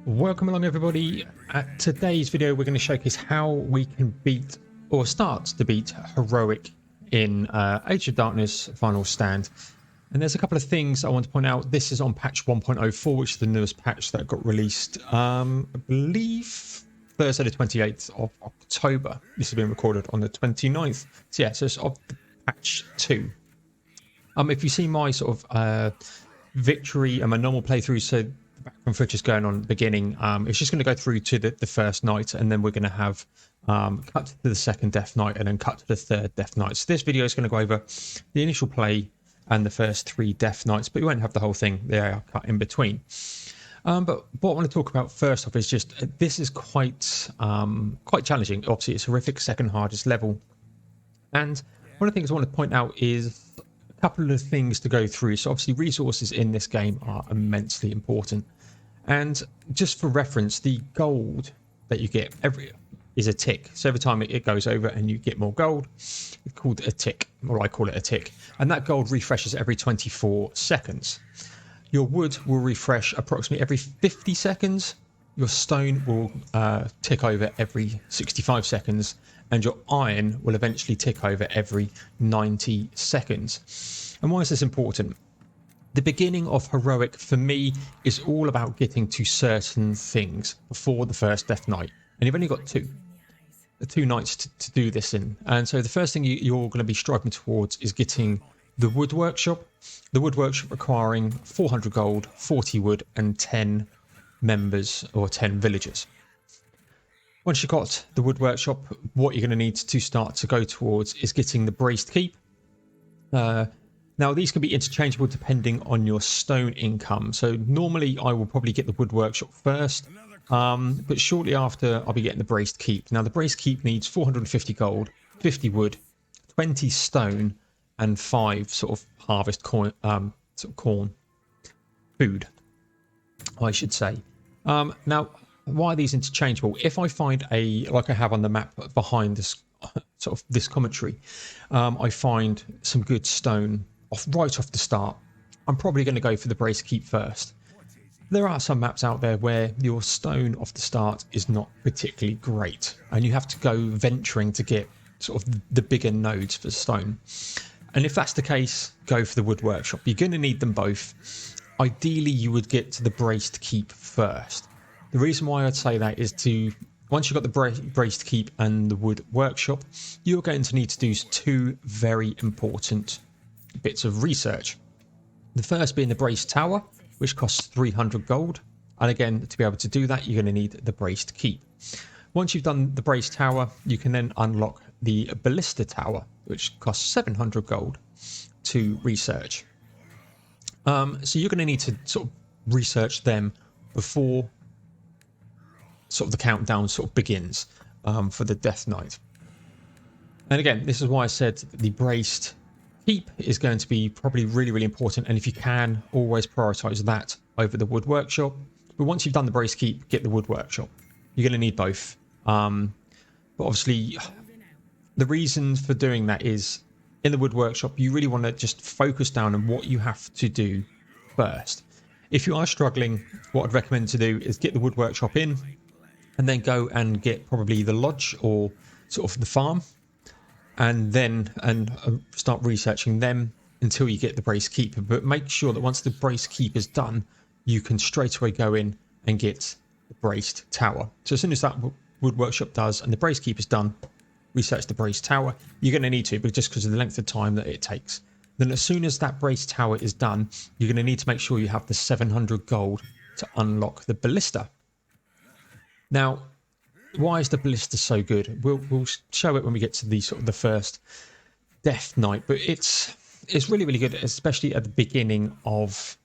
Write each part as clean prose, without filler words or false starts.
Welcome along everybody. At today's video we're going to showcase how we can beat or start to beat heroic in Age of Darkness Final Stand. And there's a couple of things I want to point out. This is on patch 1.04, which is the newest patch that got released I believe Thursday the 28th of October. This has been recorded on the 29th. So yeah, so it's of patch 2. If you see my sort of victory and my normal playthrough, so background footage going on at the beginning, it's just going to go through to the first night, and then we're going to have cut to the second death knight and then cut to the third death knight. So this video is going to go over the initial play and the first 3 death knights, but we won't have the whole thing. They are cut in between. But what I want to talk about first off is just this is quite challenging. Obviously it's horrific, second hardest level, and one of the things I want to point out is a couple of things to go through. So obviously resources in this game are immensely important, and just for reference, the gold that you get is a tick. So every time it goes over and you get more gold, it's called a tick, or I call it a tick, and that gold refreshes every 24 seconds. Your wood will refresh approximately every 50 seconds. Your stone will tick over every 65 seconds, and your iron will eventually tick over every 90 seconds. And why is this important? The beginning of heroic for me is all about getting to certain things before the first death knight, and you've only got two nights to do this in. And so the first thing you're going to be striving towards is getting the wood workshop. The wood workshop requiring 400 gold, 40 wood, and 10 members or 10 villagers. Once you've got the wood workshop, what you're going to need to start to go towards is getting the braced keep. Now these can be interchangeable depending on your stone income. So normally I will probably get the wood workshop first, but shortly after I'll be getting the braced keep. Now the braced keep needs 450 gold, 50 wood, 20 stone, and 5 sort of harvest corn, food, I should say. Now, why are these interchangeable? If I find like I have on the map behind this sort of this commentary, I find some good stone right off the start, I'm probably going to go for the brace keep first. There are some maps out there where your stone off the start is not particularly great, and you have to go venturing to get sort of the bigger nodes for stone. And if that's the case, go for the wood workshop. You're going to need them both. Ideally, you would get to the braced keep first. The reason why I'd say that is once you've got the braced keep and the wood workshop, you're going to need to do 2 very important bits of research. The first being the braced tower, which costs 300 gold. And again, to be able to do that, you're going to need the braced keep. Once you've done the braced tower, you can then unlock the Ballista tower, which costs 700 gold to research. So you're going to need to sort of research them before sort of the countdown sort of begins for the Death Knight. And again, this is why I said the braced keep is going to be probably really, really important. And if you can, always prioritize that over the wood workshop. But once you've done the braced keep, get the wood workshop. You're going to need both. But obviously, the reason for doing that is in the wood workshop, you really want to just focus down on what you have to do first. If you are struggling, what I'd recommend to do is get the wood workshop in and then go and get probably the lodge or sort of the farm, and then start researching them until you get the brace keep. But make sure that once the brace keep is done, you can straight away go in and get the braced tower. So as soon as that wood workshop does and the brace keep is done, research the brace tower. You're going to need to, but just because of the length of time that it takes. Then as soon as that brace tower is done, you're going to need to make sure you have the 700 gold to unlock the Ballista. Now, why is the Ballista so good? We'll show it when we get to the sort of the first Death Knight, but it's really, really good, especially at the beginning of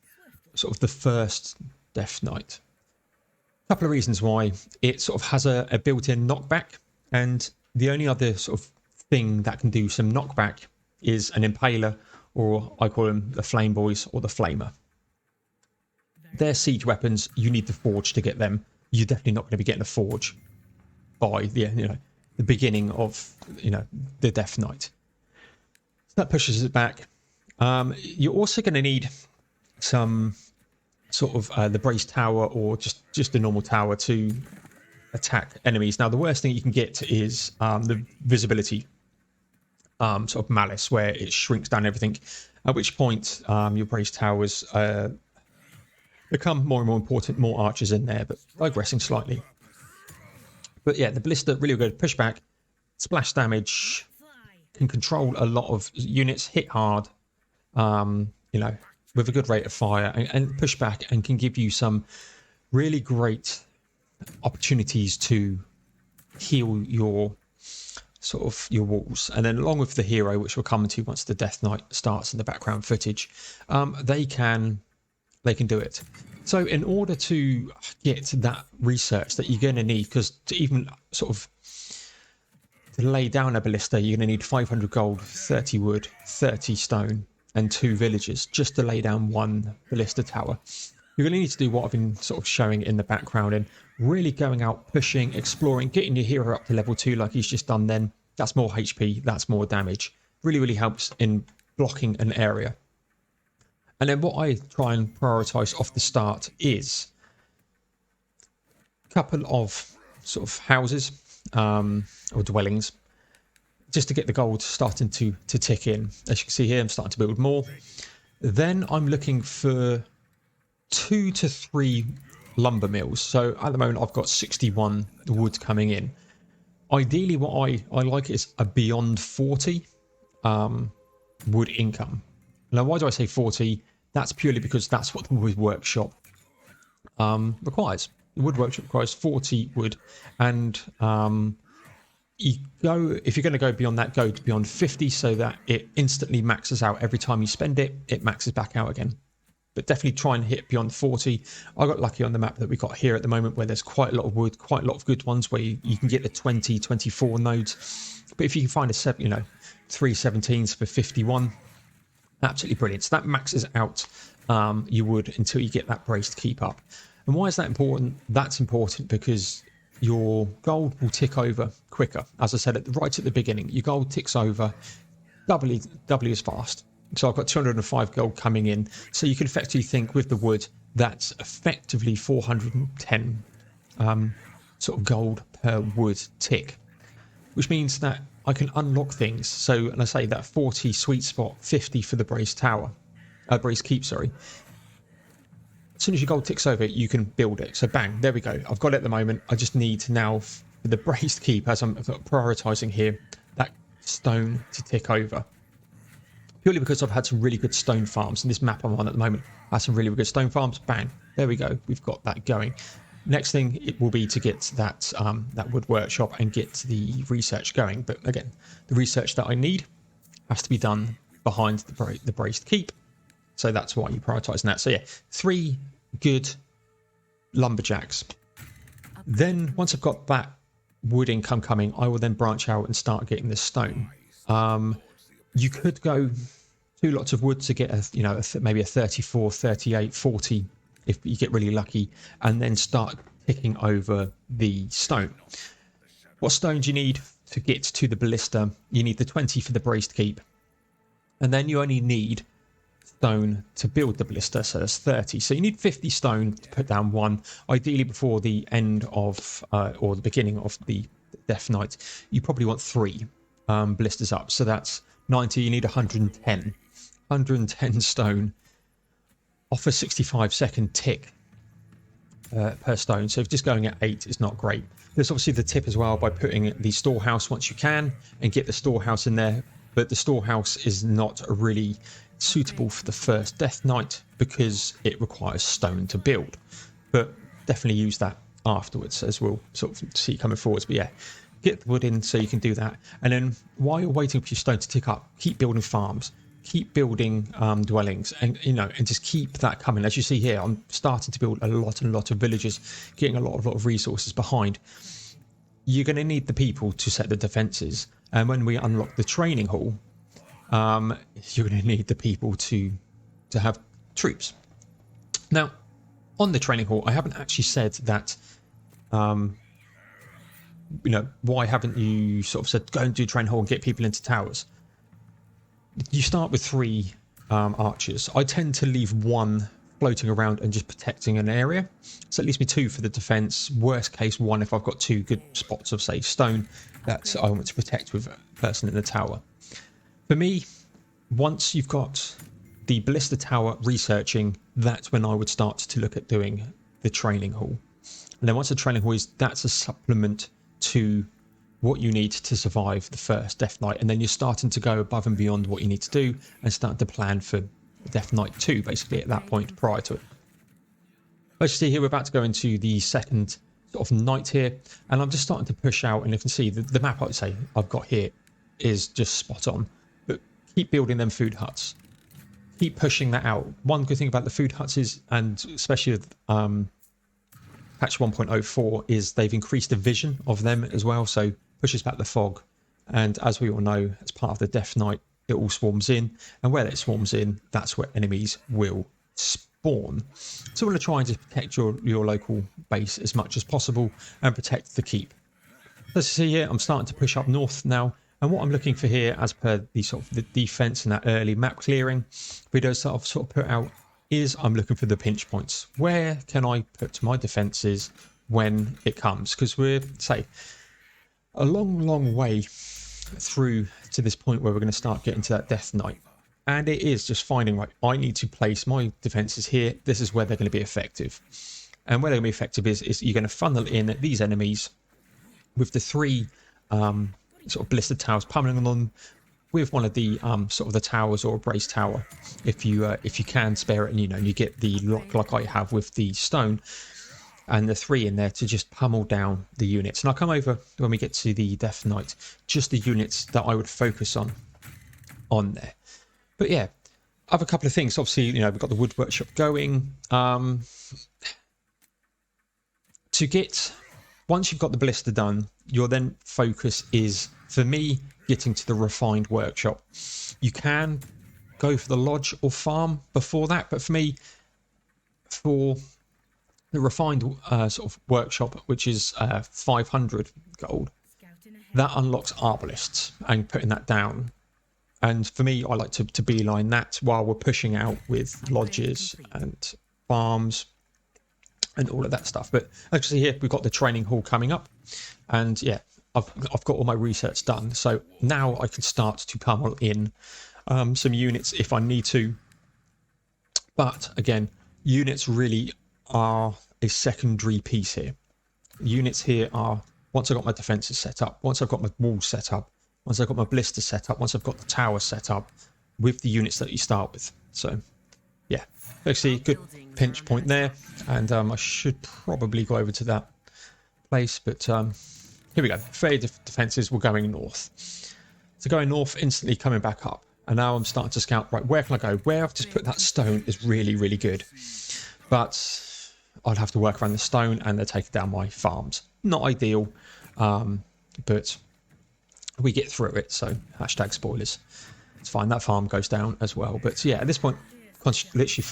sort of the first Death Knight. A couple of reasons why. It sort of has a built-in knockback, and the only other sort of thing that can do some knockback is an Impaler, or I call them the Flame Boys or the Flamer. They're siege weapons. You need the Forge to get them. You're definitely not going to be getting a Forge by the beginning of the Death Knight. So that pushes it back. You're also going to need some sort of the brace tower or just a normal tower to attack enemies. Now, the worst thing you can get is the visibility sort of malice, where it shrinks down everything, at which point your brace towers become more and more important, more archers in there, but digressing slightly. But yeah, the Ballista, really good. Pushback, splash damage, can control a lot of units, hit hard, you know, with a good rate of fire, and pushback, and can give you some really great opportunities to heal your sort of your walls. And then along with the hero, which we'll come to once the Death Knight starts in the background footage, they can do it. So in order to get that research that you're going to need, because to even sort of to lay down a ballista, you're going to need 500 gold, 30 wood, 30 stone, and 2 villagers just to lay down one ballista tower. You're going to need to do what I've been sort of showing in the background and really going out, pushing, exploring, getting your hero up to level 2 like he's just done then. That's more HP, that's more damage. Really, really helps in blocking an area. And then what I try and prioritise off the start is a couple of sort of houses or dwellings, just to get the gold starting to tick in. As you can see here, I'm starting to build more. Then I'm looking for 2 to 3 lumber mills. So at the moment I've got 61 wood coming in. Ideally what I like is a beyond 40 wood income. Now why do I say 40? That's purely because that's what the wood workshop requires. The wood workshop requires 40 wood, and you go, if you're going to go beyond that, go to beyond 50 so that it instantly maxes out. Every time you spend it, it maxes back out again. But definitely try and hit beyond 40. I got lucky on the map that we got here at the moment where there's quite a lot of wood, quite a lot of good ones where you can get the 20, 24 nodes. But if you can find a 3 17s for 51, absolutely brilliant. So that maxes out your wood until you get that brace to keep up. And why is that important? That's important because your gold will tick over quicker. As I said right at the beginning, your gold ticks over doubly as fast. So I've got 205 gold coming in. So you can effectively think with the wood, that's effectively 410 sort of gold per wood tick, which means that I can unlock things. So, and I say that 40 sweet spot, 50 for the brace tower, brace keep, sorry. As soon as your gold ticks over, you can build it. So bang, there we go. I've got it at the moment. I just need now for the brace keep, as I'm prioritizing here, that stone to tick over. Purely because I've had some really good stone farms, and this map I'm on at the moment has some really good stone farms. Bang, there we go. We've got that going. Next thing it will be to get that that wood workshop and get the research going. But again, the research that I need has to be done behind the braced keep. So that's why you're prioritising that. So yeah, 3 good lumberjacks. Then once I've got that wood income coming, I will then branch out and start getting the stone. You could go 2 lots of wood to get maybe a 34, 38, 40 if you get really lucky, and then start ticking over the stone. What stone do you need to get to the ballista? You need the 20 for the braced keep, and then you only need stone to build the ballista, so that's 30. So you need 50 stone to put down one, ideally before the end of or the beginning of the Death Knight. You probably want 3 ballistas up, so that's 90. You need 110 stone off a 65-second tick per stone. So if just going at 8 is not great. There's obviously the tip as well by putting the storehouse once you can and get the storehouse in there, but the storehouse is not really suitable for the first Death Knight because it requires stone to build, but definitely use that afterwards, as we'll sort of see coming forwards. But yeah, get the wood in so you can do that, and then while you're waiting for your stone to tick up, keep building farms, keep building dwellings, and and just keep that coming. As you see here, I'm starting to build a lot of villages, getting a lot of resources behind. You're going to need the people to set the defenses, and when we unlock the training hall, you're going to need the people to have troops. Now, on the training hall, I haven't actually said that. Why haven't you sort of said go and do training hall and get people into towers? You start with 3 archers. I tend to leave 1 floating around and just protecting an area. So it leaves me 2 for the defense. Worst case 1 if I've got 2 good spots of, say, stone that I want to protect with a person in the tower. For me, once you've got the Ballista tower researching, that's when I would start to look at doing the training hall. And then once the training hall is, that's a supplement to what you need to survive the first Death Knight. And then you're starting to go above and beyond what you need to do and start to plan for Death Knight 2, basically, at that point prior to it. As you see here, we're about to go into the second sort of night here. And I'm just starting to push out. And you can see the map, I'd say, I've got here is just spot on. But keep building them food huts. Keep pushing that out. One good thing about the food huts is, and especially with patch 1.04, is they've increased the vision of them as well, so pushes back the fog. And as we all know, as part of the Death Knight, it all swarms in, and where it swarms in, that's where enemies will spawn. So we're going to try and just protect your local base as much as possible and protect the keep. As you see here, I'm starting to push up north now. And what I'm looking for here, as per the sort of the defense and that early map clearing videos that I've sort of put out, is I'm looking for the pinch points. Where can I put my defenses when it comes? Because we're, say, a long way through to this point where we're going to start getting to that Death Knight. And it is just finding, right, I need to place my defenses here. This is where they're going to be effective. And where they're going to be effective is you're going to funnel in these enemies with the 3 sort of Ballista towers pummeling on them, with one of the sort of the towers or a brace tower, if you can spare it, and you get the lock like I have with the stone, and the 3 in there to just pummel down the units. And I'll come over when we get to the Death Knight, just the units that I would focus on there. But yeah, I have a couple of things. Obviously, we've got the wood workshop going. To get, once you've got the Ballista done, your then focus is, for me, getting to the refined workshop. You can go for the lodge or farm before that, but for me, for the refined sort of workshop, which is 500 gold, that unlocks arbalists and putting that down. And for me, I like to beeline that while we're pushing out with lodges and farms and all of that stuff. But actually here, we've got the training hall coming up, and yeah, I've got all my research done. So now I can start to pummel in some units if I need to. But again, units really are a secondary piece here. Units here are, once I've got my defenses set up, once I've got my walls set up, once I've got my Ballista set up, once I've got the tower set up with the units that you start with. So yeah, actually good pinch point there. And I should probably go over to that place, but here we go. 30 defenses, we're going north. So going north, instantly coming back up. And now I'm starting to scout, right, where can I go? Where I've just put that stone is really, really good. But I'd have to work around the stone and they're taking down my farms. Not ideal, but we get through it. So hashtag spoilers. It's fine, that farm goes down as well. But yeah, at this point, literally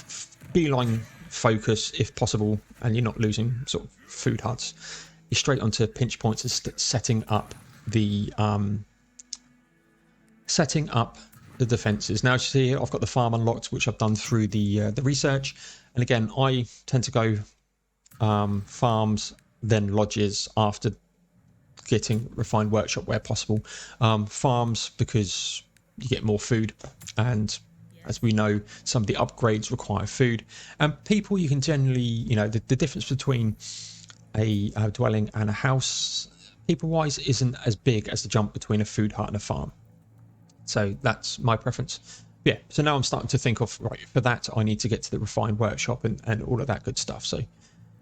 beeline focus if possible, and you're not losing sort of food huts. You're straight onto pinch points and setting up the defenses. Now, you see here, I've got the farm unlocked, which I've done through the research. And again, I tend to go farms, then lodges after getting refined workshop where possible. Farms because you get more food, and as we know, some of the upgrades require food. And people, you can generally, the difference between a dwelling and a house, people-wise, isn't as big as the jump between a food hut and a farm. So that's my preference. Yeah, so now I'm starting to think of, right, for that, I need to get to the refined workshop and all of that good stuff. So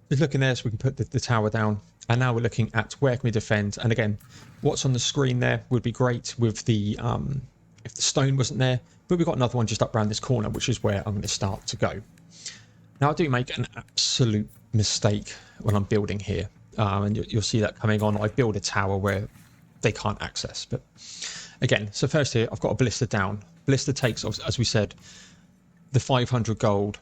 just looking there, so we can put the tower down. And now we're looking at where can we defend. And again, what's on the screen there would be great with the, if the stone wasn't there. But we've got another one just up around this corner, which is where I'm going to start to go. Now, I do make an absolute mistake when I'm building here. And you'll see that coming on. I build a tower where they can't access. But again, so first here, I've got a Ballista down. Ballista takes, as we said, the 500 gold,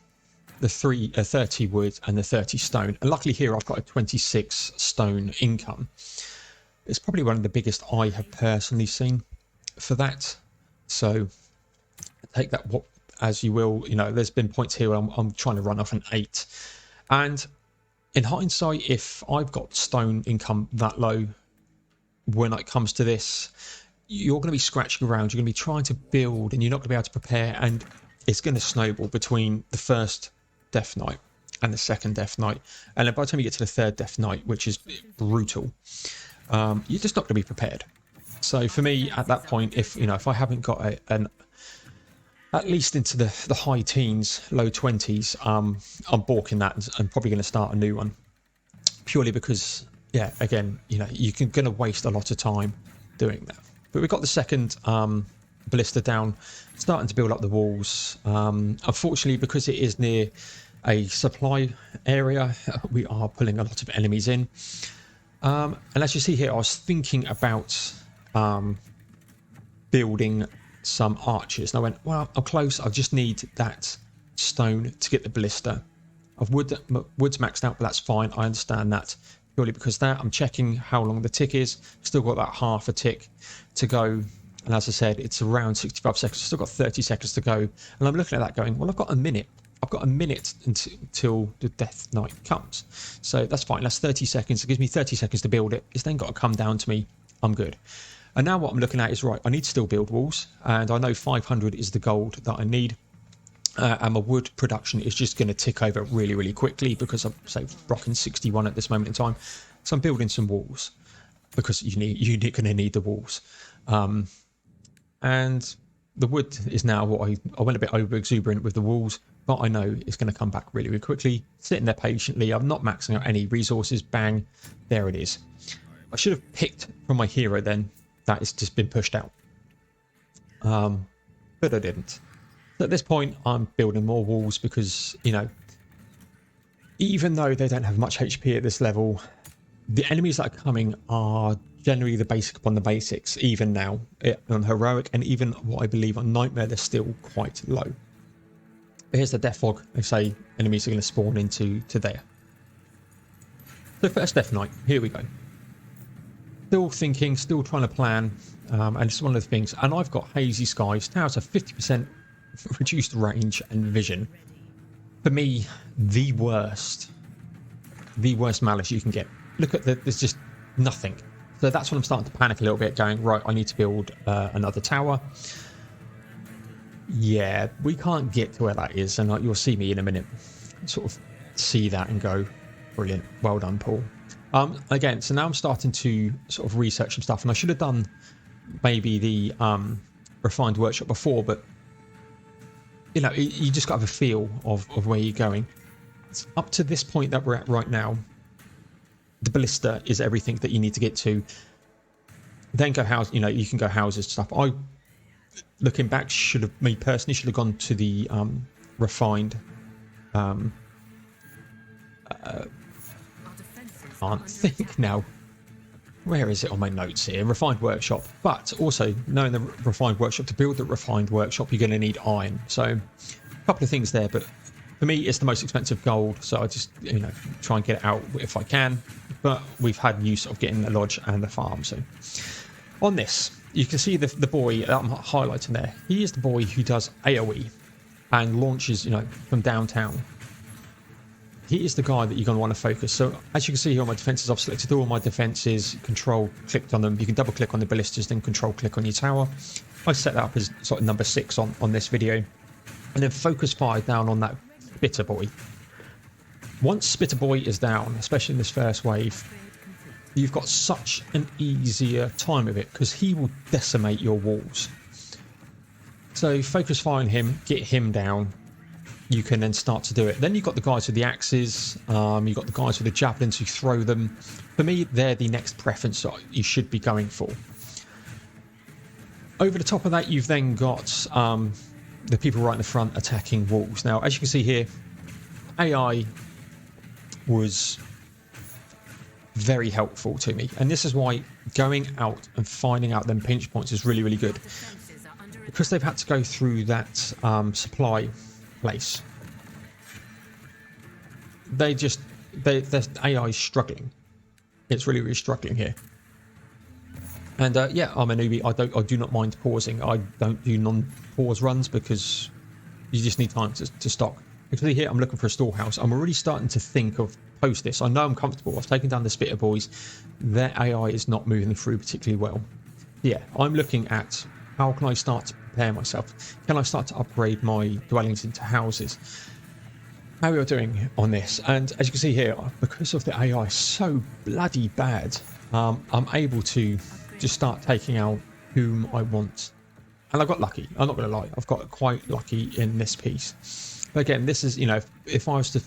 the 30 wood, and the 30 stone. And luckily here, I've got a 26 stone income. It's probably one of the biggest I have personally seen for that. So take that as you will. You know, there's been points here where I'm trying to run off an 8. And in hindsight, if I've got stone income that low when it comes to this, you're going to be scratching around. You're going to be trying to build and you're not going to be able to prepare. And it's going to snowball between the first Death Knight and the second Death Knight. And then by the time you get to the third Death Knight, which is brutal, you're just not going to be prepared. So for me, at that point, if I haven't got an at least into the high teens, low 20s, I'm balking that and probably going to start a new one. Purely because, yeah, again, you're going to waste a lot of time doing that. But we've got the second Ballista down, starting to build up the walls. Unfortunately, because it is near a supply area, we are pulling a lot of enemies in. And as you see here, I was thinking about building some archers. And I went, well, I'm close. I just need that stone to get the Ballista. Wood's maxed out, but that's fine. I understand that. Purely because that, I'm checking how long the tick is. Still got that half a tick to go. And as I said, it's around 65 seconds. Still got 30 seconds to go. And I'm looking at that going, well, I've got a minute. I've got a minute until the Death Knight comes. So that's fine. That's 30 seconds. It gives me 30 seconds to build it. It's then got to come down to me. I'm good. And now what I'm looking at is, right, I need to still build walls. And I know 500 is the gold that I need. And my wood production is just going to tick over really, really quickly because I'm, say, rocking 61 at this moment in time. So I'm building some walls because you're going to need the walls. And the wood is now what I went a bit over exuberant with the walls, but I know it's going to come back really, really quickly. Sitting there patiently. I'm not maxing out any resources. Bang. There it is. I should have picked from my hero then. That has just been pushed out. But I didn't. So at this point, I'm building more walls because, even though they don't have much HP at this level, the enemies that are coming are generally the basic upon the basics, even now on Heroic, and even what I believe on Nightmare, they're still quite low. But here's the Death Fog. They say enemies are going to spawn into there. So first Death Knight, here we go. Still thinking, still trying to plan, and it's one of the things. And I've got Hazy Skies. Now it's a 50% reduced range and vision. For me, the worst malice you can get. Look at there's just nothing. So that's when I'm starting to panic a little bit, going, right, I need to build another tower. Yeah, we can't get to where that is, and you'll see me in a minute sort of see that and go, brilliant, well done, Paul. Again, so now I'm starting to sort of research some stuff, and I should have done maybe the refined workshop before, but you just got to have a feel of where you're going. It's up to this point that we're at right now. The Ballista is everything that you need to get to. Then go house. You can go houses and stuff. I, looking back, me personally should have gone to the refined. Can't think now. Where is it on my notes here? Refined workshop. But also, knowing the refined workshop, to build the refined workshop, you're going to need iron. So, a couple of things there. But for me, it's the most expensive gold. So I just, try and get it out if I can. But we've had use of getting the lodge and the farm. So, on this, you can see the boy that I'm highlighting there. He is the boy who does AoE and launches, from downtown. He is the guy that you're going to want to focus. So as you can see here on my defenses, I've selected all my defenses, control clicked on them. You can double click on the ballistas, then control click on your tower. I've set that up as sort of number 6 on this video. And then focus fire down on that Spitter boy. Once Spitter boy is down, especially in this first wave, you've got such an easier time of it because he will decimate your walls. So focus fire on him, get him down. You can then start to do it. Then you've got the guys with the axes, you've got the guys with the javelins who throw them. For me, they're the next preference that you should be going for. Over the top of that, you've then got the people right in the front attacking walls. Now, as you can see here, AI was very helpful to me. And this is why going out and finding out them pinch points is really, really good. Because they've had to go through that supply place. Their AI is struggling. It's really, really struggling here. And yeah, I'm a newbie. I do not mind pausing. I don't do non-pause runs because You just need time to stock. Actually here I'm looking for a storehouse. I'm already starting to think of post this. I know I'm comfortable. I've taken down the Spitter boys. Their AI is not moving through particularly well. Yeah, I'm looking at how can I start to prepare myself? Can I start to upgrade my dwellings into houses? How we are doing on this, and as you can see here, because of the AI so bloody bad, I'm able to just start taking out whom I want. And I got lucky. I'm not going to lie. I've got quite lucky in this piece. But again, this is, you know, if I was to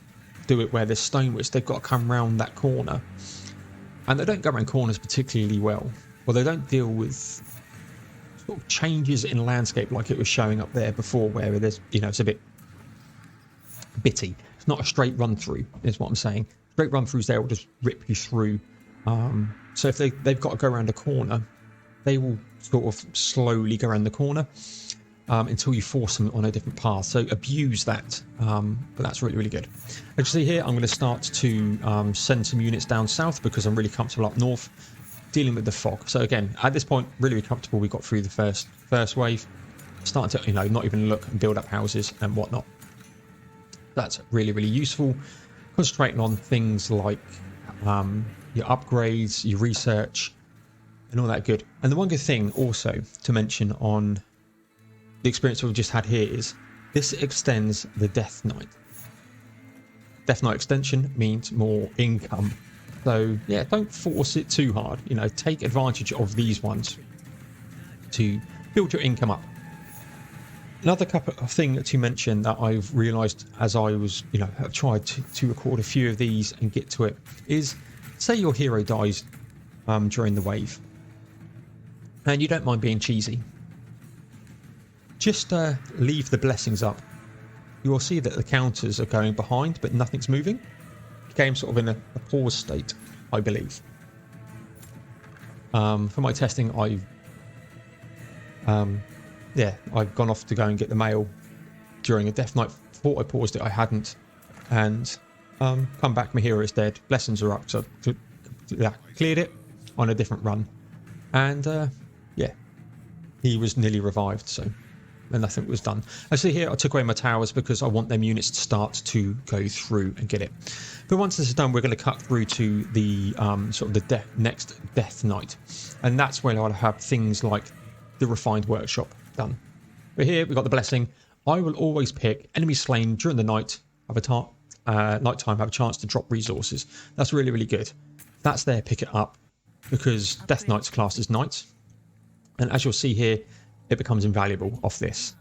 do it where there's stone witch, they've got to come round that corner. And they don't go around corners particularly well. Well, they don't deal with sort of changes in landscape like it was showing up there before, where there's, you know, it's a bit bitty. It's not a straight run through, is what I'm saying. Straight run throughs there will just rip you through. So if they've got to go around a corner, they will sort of slowly go around the corner until you force them on a different path. So abuse that, but that's really, really good. As you see here, I'm going to start to send some units down south because I'm really comfortable up north dealing with the fog. So again, at this point, really comfortable. We got through the first wave, starting to, you know, not even look and build up houses and whatnot. That's really, really useful. Concentrating on things like your upgrades, your research, and all that good. And the one good thing also to mention on the experience we've just had here is this extends the Death Knight. Death Knight extension means more income. So yeah, don't force it too hard. You know, take advantage of these ones to build your income up. Another couple of thing to mention that I've realised as I was, you know, have tried to record a few of these and get to it is, say your hero dies during the wave, and you don't mind being cheesy. Just leave the blessings up. You will see that the counters are going behind, but nothing's moving. The game's sort of in a pause state, I believe. For my testing, I've gone off to go and get the mail during a Death Knight. Thought I paused it, I hadn't, and come back. My hero is dead. Blessings are up, so cleared it on a different run, and yeah, he was nearly revived. So. And nothing was done. I see here I took away my towers because I want them units to start to go through and get it. But once this is done, we're going to cut through to the sort of the next Death Knight, and that's where I'll have things like the refined workshop done. But here we've got the blessing. I will always pick enemies slain during the night. Nighttime have a chance to drop resources. That's really, really good. That's there. Pick it up because Death Knight's classed as knights, and as you'll see here, it becomes invaluable off this.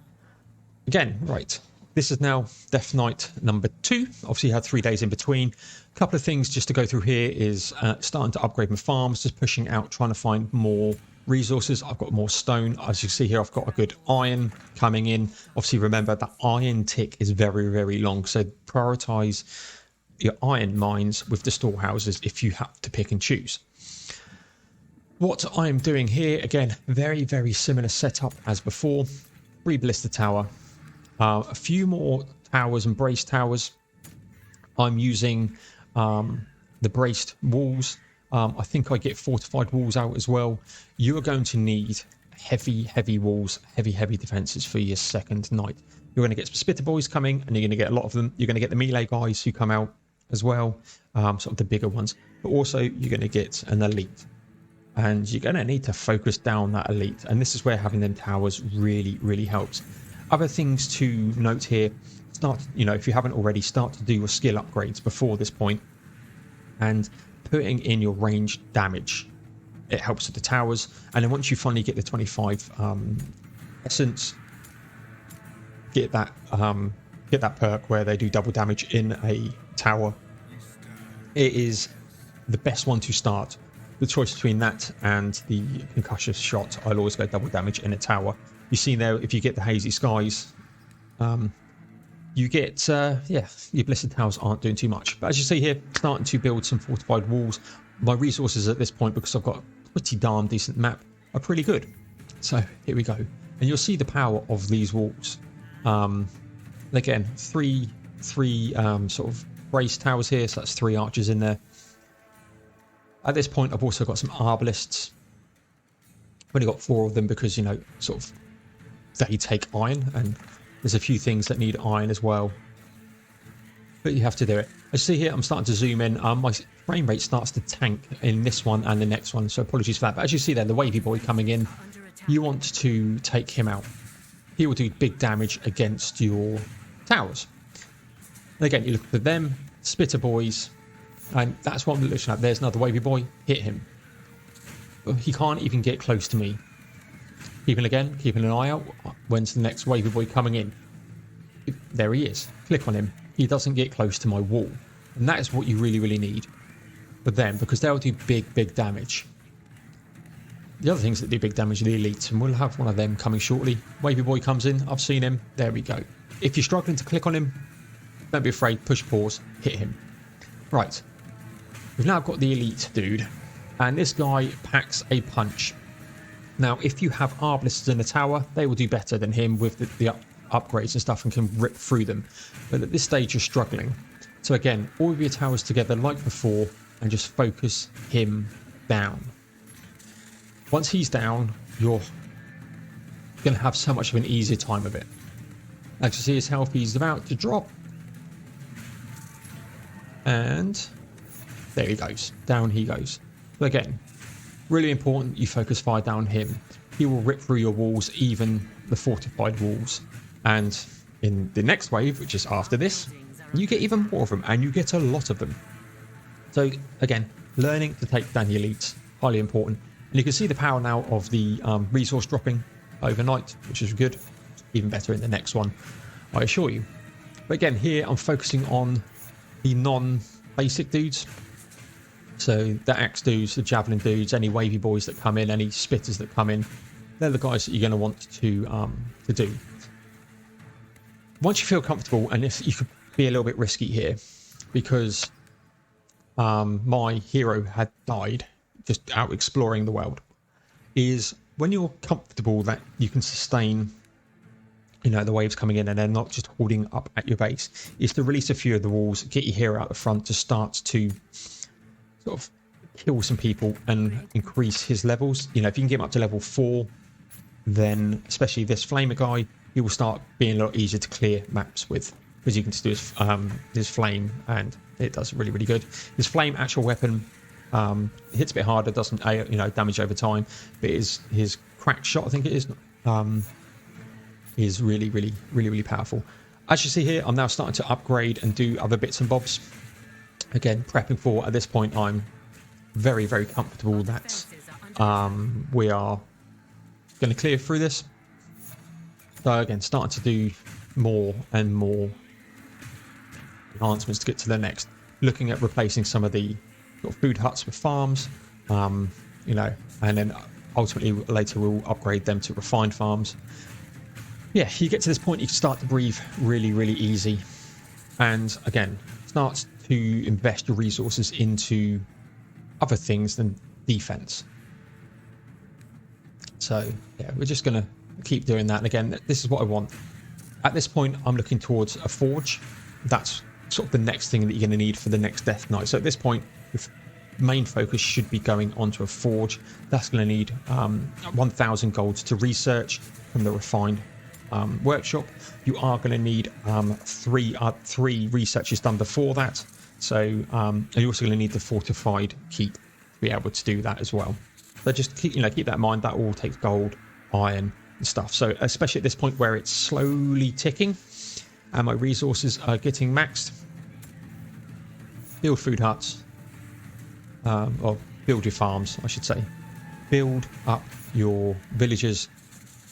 Again, right, this is now Death Knight number 2. Obviously, you had 3 days in between. A couple of things just to go through here is starting to upgrade my farms, just pushing out, trying to find more resources. I've got more stone. As you see here, I've got a good iron coming in. Obviously, remember that iron tick is very, very long, so prioritize your iron mines with the storehouses if you have to pick and choose. What I'm doing here, again, very, very similar setup as before. 3 Ballista tower, a few more towers and braced towers. I'm using the braced walls. I think I get fortified walls out as well. You are going to need heavy, heavy walls, heavy, heavy defenses for your second night. You're going to get some spitter boys coming, and you're going to get a lot of them. You're going to get the melee guys who come out as well, sort of the bigger ones. But also, you're going to get an elite. And you're going to need to focus down that elite, and this is where having them towers really, really helps. Other things to note here: if you haven't already, start to do your skill upgrades before this point, and putting in your ranged damage. It helps with the towers, and then once you finally get the 25 essence, get that perk where they do double damage in a tower. It is the best one to start. The choice between that and the concussive shot, I'll always go double damage in a tower. You see there, if you get the hazy skies, you get, your blessed towers aren't doing too much. But as you see here, starting to build some fortified walls. My resources at this point, because I've got a pretty darn decent map, are pretty good. So here we go. And you'll see the power of these walls. Again, three sort of brace towers here, so that's 3 archers in there. At this point, I've also got some arbalists. I've only got 4 of them because, sort of they take iron, and There's a few things that need iron as well, but you have to do it. As you see here, I'm starting to zoom in. My frame rate starts to tank in this one and the next one, so apologies for that. But as you see there, the wavy boy coming in, you want to take him out. He will do big damage against your towers. And again, you look for them, spitter boys, and that's what I'm looking at. There's another wavy boy. Hit him. He can't even get close to me. Keeping an eye out. When's the next wavy boy coming in? There he is. Click on him. He doesn't get close to my wall. And that is what you really, really need with them, because they'll do big damage. The other things that do big damage are the elites, and we'll have one of them coming shortly. Wavy boy comes in. I've seen him. There we go. If you're struggling to click on him, don't be afraid. Push pause. Hit him. Right. We've now got the elite dude, and this guy packs a punch. Now, if you have Blisters in the tower, they will do better than him with the upgrades and stuff and can rip through them. But at this stage, you're struggling. So again, all of your towers together like before and just focus him down. Once he's down, you're going to have so much of an easier time of it. As you see his health, he's about to drop. And there he goes. Down he goes. But again, really important you focus fire down him. He will rip through your walls, even the fortified walls. And in the next wave, which is after this, you get even more of them, and you get a lot of them. So again, learning to take down the elites, highly important. And you can see the power now of the resource dropping overnight, which is good. Even better in the next one, I assure you. But again, here I'm focusing on the non-basic dudes. So the axe dudes, the javelin dudes, any wavy boys that come in, any spitters that come in, they're the guys that you're going to want to do. Once you feel comfortable, and if you could be a little bit risky here, because my hero had died just out exploring the world, is when you're comfortable that you can sustain, you know, the waves coming in and they're not just holding up at your base, is to release a few of the walls, get your hero out the front to start to sort of kill some people and increase his levels. You know, if you can get him up to level 4, then especially this flamer guy, he will start being a lot easier to clear maps with, because you can just do his flame, and it does really good. His flame actual weapon hits a bit harder, doesn't damage over time, but his cracked shot, I think it is really powerful. As you see here, I'm now starting to upgrade and do other bits and bobs. Again, prepping for, at this point, I'm very comfortable that we are going to clear through this. So again, starting to do more and more enhancements to get to the next. Looking at replacing some of the sort of food huts with farms, and then ultimately later we'll upgrade them to refined farms. Yeah, you get to this point, you can start to breathe really easy, and again, start to invest your resources into other things than defense. So yeah, we're just gonna keep doing that. And again, this is what I want. At this point, I'm looking towards a forge. That's sort of the next thing that you're going to need for the next Death Knight. So at this point, your main focus should be going onto a forge. That's going to need 1,000 gold to research from the refined workshop. You are going to need three researches done before that. So you're also going to need the fortified keep to be able to do that as well. So just keep that in mind. That all takes gold, iron, and stuff. So especially at this point where it's slowly ticking and my resources are getting maxed, build food huts, or build your farms, I should say. Build up your villages,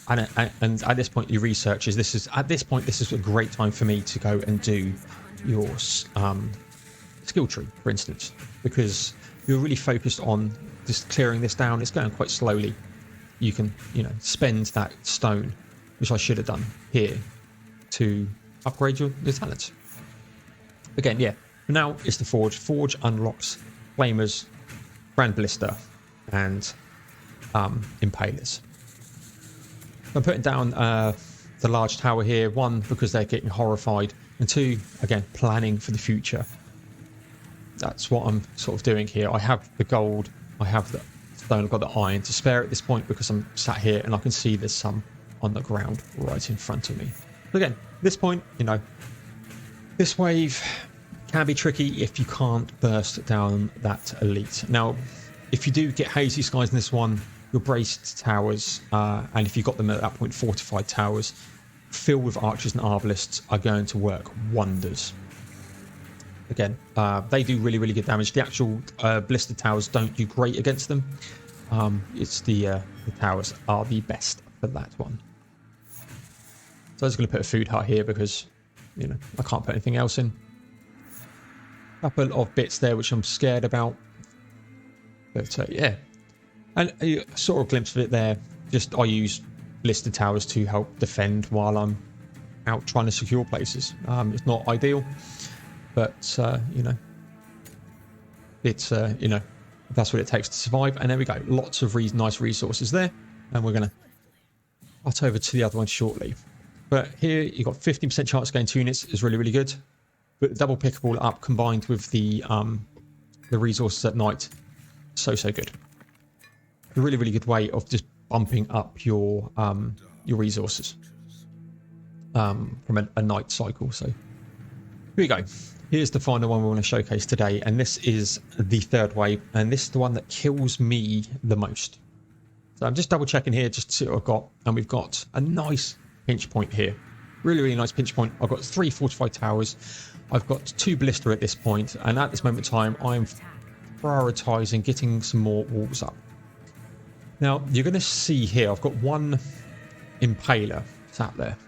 and at this point your researchers. This is a great time for me to go and do your skill tree, for instance, because you're really focused on just clearing this down. It's going quite slowly. You can, spend that stone, which I should have done here, to upgrade your talents. Again, yeah. Now it's the forge. Forge unlocks flamers, brand Ballista, and impalers. I'm putting down the large tower here. 1, because they're getting horrified, and 2, again, planning for the future. That's what I'm sort of doing here. I have the gold, I have the stone, I've got the iron to spare at this point because I'm sat here and I can see there's some on the ground right in front of me. So again, this point, you know, this wave can be tricky if you can't burst down that elite. Now, if you do get hazy skies in this one, your braced towers, and if you got them at that point, fortified towers, filled with archers and arbalists, are going to work wonders. Again, they do really, really good damage. The actual Ballista towers don't do great against them. It's the towers are the best for that one. So I'm just going to put a food hut here because, you know, I can't put anything else in. Couple of bits there which I'm scared about. But yeah. And a sort of glimpse of it there. Just I use Ballista towers to help defend while I'm out trying to secure places. It's not ideal. But, you know, it's, you know, that's what it takes to survive. And there we go. Lots of nice resources there. And we're going to cut over to the other one shortly. But here you've got 15% chance of getting 2 units is really, really good. But double pickable up combined with the resources at night, so good. A really, really good way of just bumping up your resources from a night cycle. So here we go. Here's the final one we want to showcase today, and this is the third wave, and this is the one that kills me the most. So I'm just double checking here just to see what I've got, and we've got a nice pinch point here. Really, really nice pinch point. I've got 3 fortified towers. I've got 2 Ballista at this point, and at this moment in time, I'm prioritising getting some more walls up. Now, you're going to see here, I've got 1 Impaler sat there.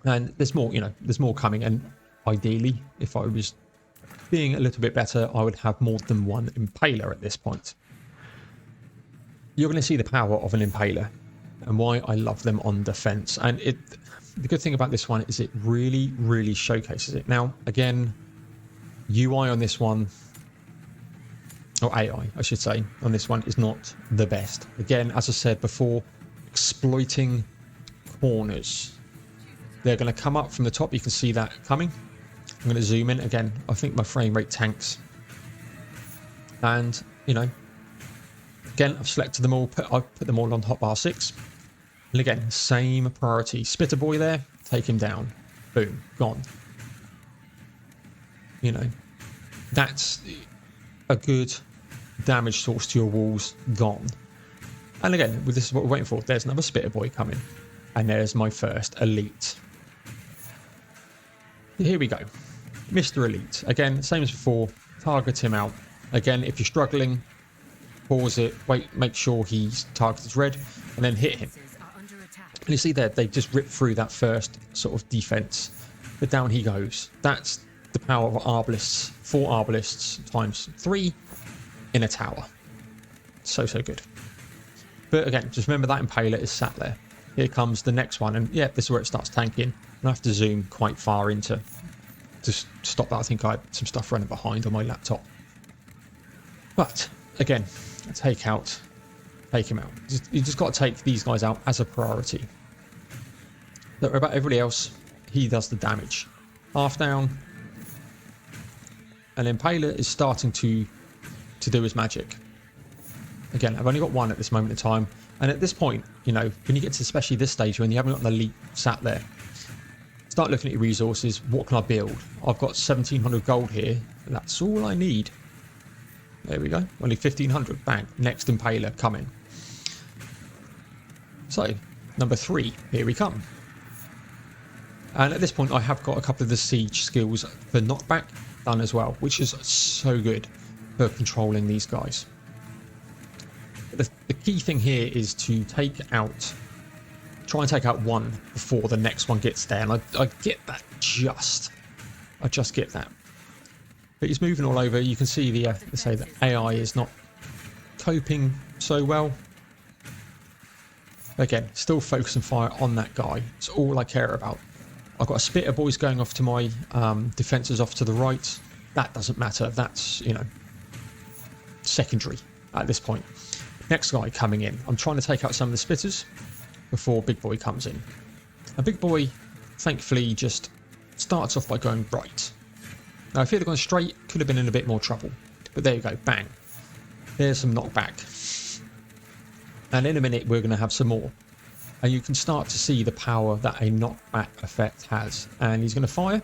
And there's more, you know, there's more coming, and ideally, if I was being a little bit better, I would have more than 1 Impaler at this point. You're going to see the power of an Impaler and why I love them on defense. And the good thing about this one is it really, really showcases it. Now, again, UI on this one, or AI, I should say, on this one is not the best. Again, as I said before, exploiting corners. They're going to come up from the top. You can see that coming. I'm going to zoom in again. I think my frame rate tanks. And, you know, again, I've selected them all. I've put them all on hotbar 6. And again, same priority. Spitter boy there, take him down. Boom, gone. You know, that's a good damage source to your walls, gone. And again, this is what we're waiting for. There's another Spitter boy coming. And there's my first elite. Here we go. Mr. Elite. Again, same as before. Target him out. Again, if you're struggling, pause it. Wait, make sure he's targeted red. And then hit him. And you see there, they just ripped through that first sort of defense. But down he goes. That's the power of Arbalists. 4 Arbalists times 3 in a tower. So good. But again, just remember that Impaler is sat there. Here comes the next one. And yeah, this is where it starts tanking. I have to zoom quite far into to stop that. I think I had some stuff running behind on my laptop. But again, take him out. You just got to take these guys out as a priority. Don't worry about everybody else. He does the damage. Half down. And Impaler is starting to do his magic. Again, I've only got 1 at this moment in time. And at this point, you know, when you get to especially this stage when you haven't got an elite sat there, start looking at your resources. What can I build? I've got 1,700 gold here. And that's all I need. There we go. Only 1,500. Bang. Next Impaler coming. So, number 3. Here we come. And at this point, I have got a couple of the siege skills for knockback done as well, which is so good for controlling these guys. The key thing here is to try and take out 1 before the next one gets there. And I get that I just get that. But he's moving all over. You can see the AI is not coping so well. Again, still focus and fire on that guy. It's all I care about. I've got a Spitter boys going off to my defences off to the right. That doesn't matter. That's, you know, secondary at this point. Next guy coming in. I'm trying to take out some of the spitters before Big Boy comes in. And Big Boy, thankfully, just starts off by going right. Now, if he'd have gone straight, could have been in a bit more trouble. But there you go. Bang. There's some knockback. And in a minute, we're going to have some more. and you can start to see the power that a knockback effect has. And he's going to fire.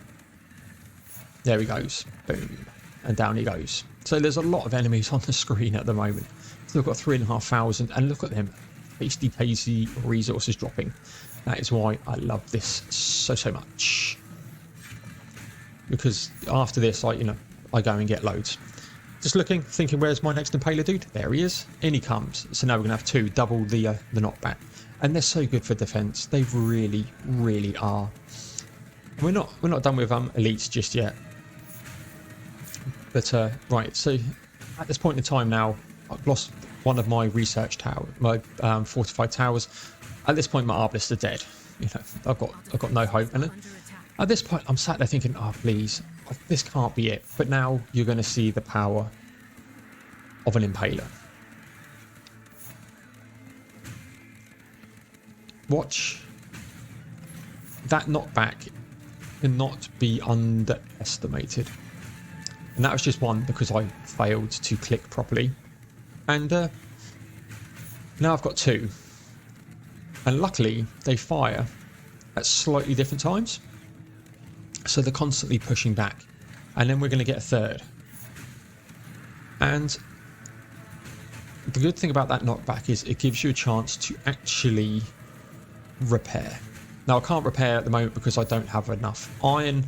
There he goes. Boom. And down he goes. So there's a lot of enemies on the screen at the moment. Still got 3,500, and look at them. Tasty resources dropping. That is why I love this so much. Because after this, I go and get loads. Just looking, thinking, where's my next Impaler dude? There he is. In he comes. So now we're going to have two, double the knockback. And they're so good for defense. They really are. We're not done with elites just yet. But right, so at this point in time now, I've lost one of my research towers, my fortified towers. At this point, my Arbalists are dead. I've got no hope. And at this point, I'm sat there thinking, oh please, this can't be it. But now you're going to see the power of an Impaler. Watch. That knockback cannot be underestimated. And that was just one because I failed to click properly. And now I've got two. And luckily, they fire at slightly different times. So they're constantly pushing back. And then we're going to get a third. And the good thing about that knockback is it gives you a chance to actually repair. Now, I can't repair at the moment because I don't have enough iron.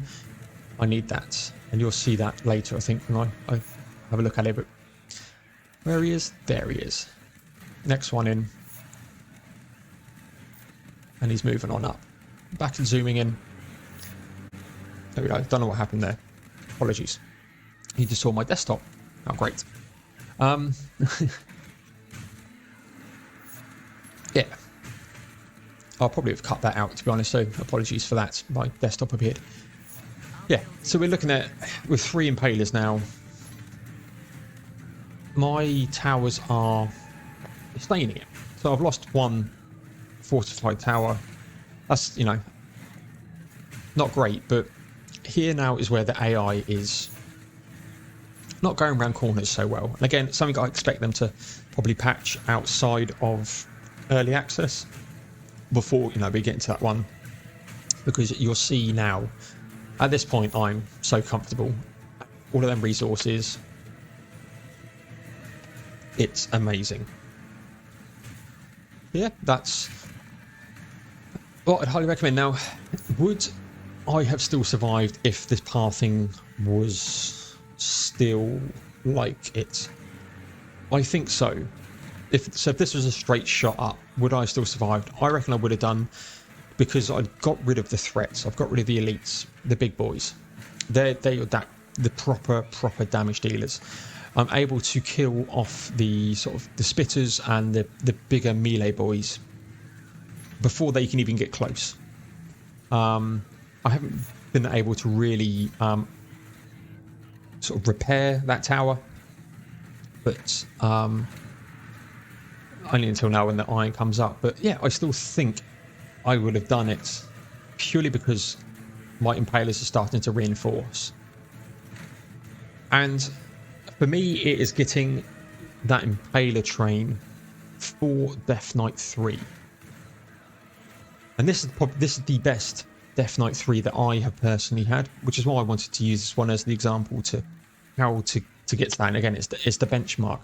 I need that. And you'll see that later, I think, when I have a look at it. But where he is? There he is. Next one in. And he's moving on up. Back and zooming in. There we go. Don't know what happened there. Apologies. He just saw my desktop. Oh, great. Yeah. I'll probably have cut that out, to be honest, so apologies for that. My desktop appeared. Yeah, so we're looking at, with 3 Impalers now, my towers are sustaining it. So I've lost one fortified tower. That's, not great, but here now is where the AI is not going around corners so well. And again, something I expect them to probably patch outside of early access before, we get into that one. Because you'll see now, at this point, I'm so comfortable. All of them resources. It's amazing. Yeah, that's what I'd highly recommend. Now, would I have still survived if this pathing was still like it? I think so. If this was a straight shot up, would I have still survived? I reckon I would have done, because I'd got rid of the threats. I've got rid of the elites, the big boys. They're the proper damage dealers. I'm able to kill off the sort of the spitters and the bigger melee boys before they can even get close. I haven't been able to really sort of repair that tower, but only until now when the iron comes up. But yeah, I still think I would have done it purely because my Impalers are starting to reinforce. And for me, it is getting that Impaler train for Death Knight 3. And this is the best Death Knight 3 that I have personally had, which is why I wanted to use this one as the example to how to get to that. And again, it's the benchmark.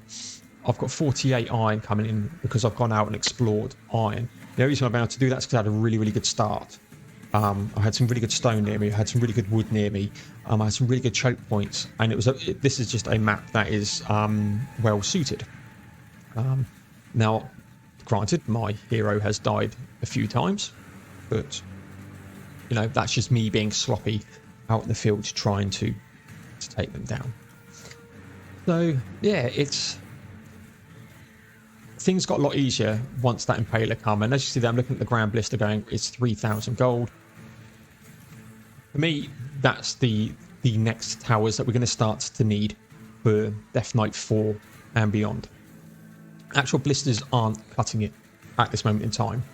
I've got 48 iron coming in because I've gone out and explored iron. The only reason I've been able to do that is because I had a really good start. I had some really good stone near me. I had some really good wood near me. I had some really good choke points, and this is just a map that is well suited. Now, granted, my hero has died a few times, but that's just me being sloppy out in the field trying to take them down. So yeah, things got a lot easier once that Impaler come, and as you see there, I'm looking at the Grand Ballista going, it's 3,000 gold. For me, that's the next towers that we're going to start to need for Death Knight 4 and beyond. Actual blisters aren't cutting it at this moment in time.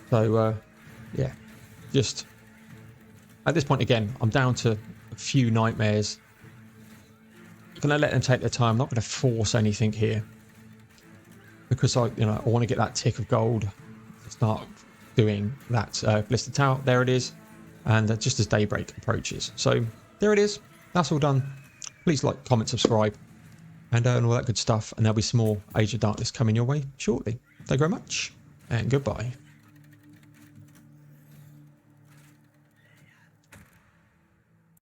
So yeah, just at this point again, I'm down to a few nightmares. I'm going to let them take their time. I'm not going to force anything here, because I want to get that tick of gold. start doing that Ballista Tower. There it is. And just as daybreak approaches. So there it is. That's all done. Please like, comment, subscribe, and all that good stuff. And there'll be some more Age of Darkness coming your way shortly. Thank you very much, and goodbye.